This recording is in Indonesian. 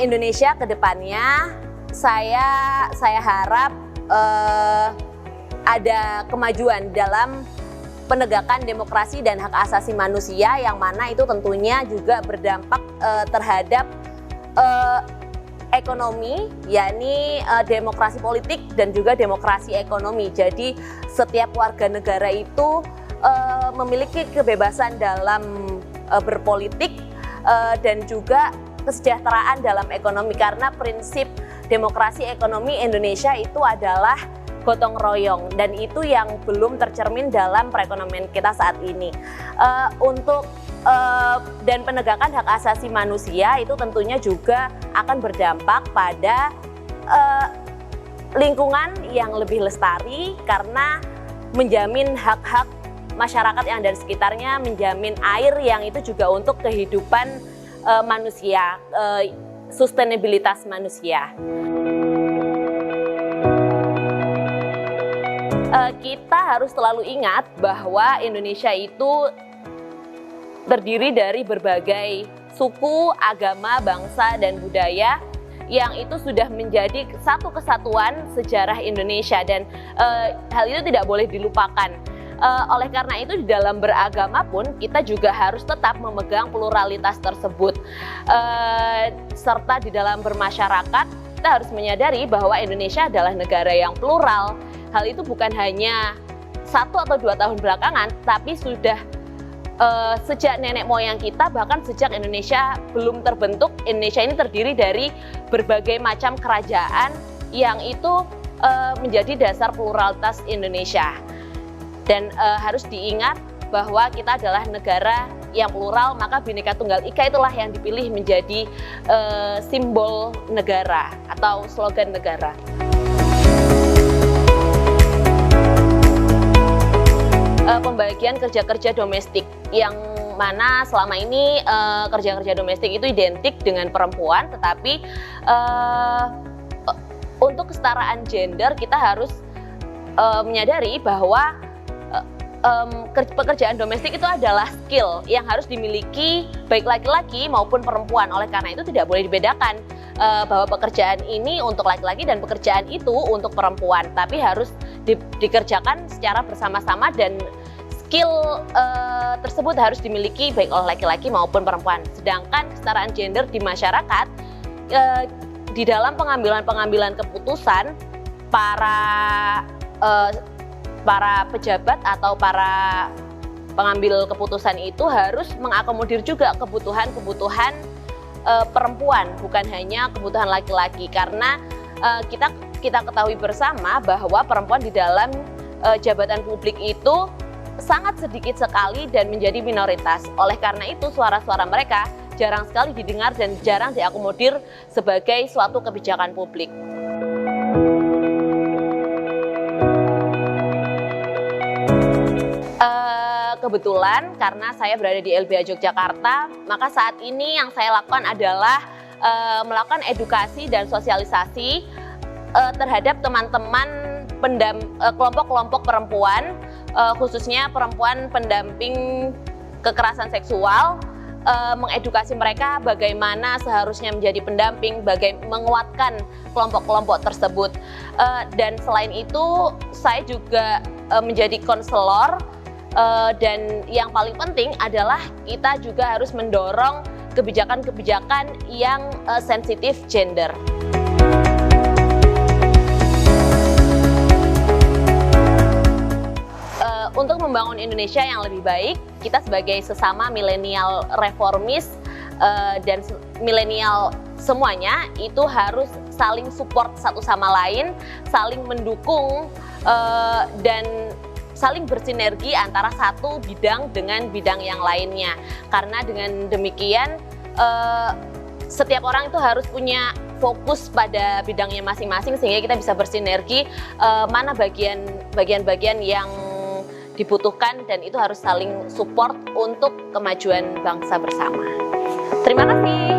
Indonesia ke depannya, saya harap ada kemajuan dalam penegakan demokrasi dan hak asasi manusia, yang mana itu tentunya juga berdampak terhadap ekonomi, yakni demokrasi politik dan juga demokrasi ekonomi. Jadi setiap warga negara itu memiliki kebebasan dalam berpolitik dan juga kesejahteraan dalam ekonomi, karena prinsip demokrasi ekonomi Indonesia itu adalah gotong royong, dan itu yang belum tercermin dalam perekonomian kita saat ini. Dan penegakan hak asasi manusia itu tentunya juga akan berdampak pada lingkungan yang lebih lestari, karena menjamin hak-hak masyarakat yang ada di sekitarnya, menjamin air yang itu juga untuk kehidupan manusia, sustainabilitas manusia. Kita harus selalu ingat bahwa Indonesia itu terdiri dari berbagai suku, agama, bangsa, dan budaya yang itu sudah menjadi satu kesatuan sejarah Indonesia, dan hal itu tidak boleh dilupakan. Oleh karena itu di dalam beragama pun kita juga harus tetap memegang pluralitas tersebut, serta di dalam bermasyarakat kita harus menyadari bahwa Indonesia adalah negara yang plural. Hal itu bukan hanya 1 atau 2 tahun belakangan, tapi sudah sejak nenek moyang kita, bahkan sejak Indonesia belum terbentuk. Indonesia ini terdiri dari berbagai macam kerajaan yang itu menjadi dasar pluralitas Indonesia. Dan harus diingat bahwa kita adalah negara yang plural, maka Bhinneka Tunggal Ika itulah yang dipilih menjadi simbol negara atau slogan negara. Pembagian kerja-kerja domestik, yang mana selama ini kerja-kerja domestik itu identik dengan perempuan, tetapi untuk kesetaraan gender kita harus menyadari bahwa pekerjaan domestik itu adalah skill yang harus dimiliki baik laki-laki maupun perempuan. Oleh karena itu tidak boleh dibedakan bahwa pekerjaan ini untuk laki-laki dan pekerjaan itu untuk perempuan, tapi harus dikerjakan secara bersama-sama, dan skill tersebut harus dimiliki baik oleh laki-laki maupun perempuan. Sedangkan kesetaraan gender di masyarakat, di dalam pengambilan keputusan, para pejabat atau para pengambil keputusan itu harus mengakomodir juga kebutuhan perempuan, bukan hanya kebutuhan laki-laki, karena kita ketahui bersama bahwa perempuan di dalam jabatan publik itu sangat sedikit sekali dan menjadi minoritas. Oleh karena itu suara-suara mereka jarang sekali didengar dan jarang diakomodir sebagai suatu kebijakan publik. Kebetulan karena saya berada di LBH Yogyakarta, maka saat ini yang saya lakukan adalah melakukan edukasi dan sosialisasi terhadap teman-teman kelompok-kelompok perempuan, khususnya perempuan pendamping kekerasan seksual, mengedukasi mereka bagaimana seharusnya menjadi pendamping, menguatkan kelompok-kelompok tersebut. Dan selain itu saya juga menjadi konselor, dan yang paling penting adalah kita juga harus mendorong kebijakan-kebijakan yang sensitif gender. Untuk membangun Indonesia yang lebih baik, kita sebagai sesama milenial reformis dan milenial semuanya itu harus saling support satu sama lain, saling mendukung dan saling bersinergi antara satu bidang dengan bidang yang lainnya. Karena dengan demikian setiap orang itu harus punya fokus pada bidangnya masing-masing, sehingga kita bisa bersinergi mana bagian-bagian yang dibutuhkan, dan itu harus saling support untuk kemajuan bangsa bersama. Terima kasih.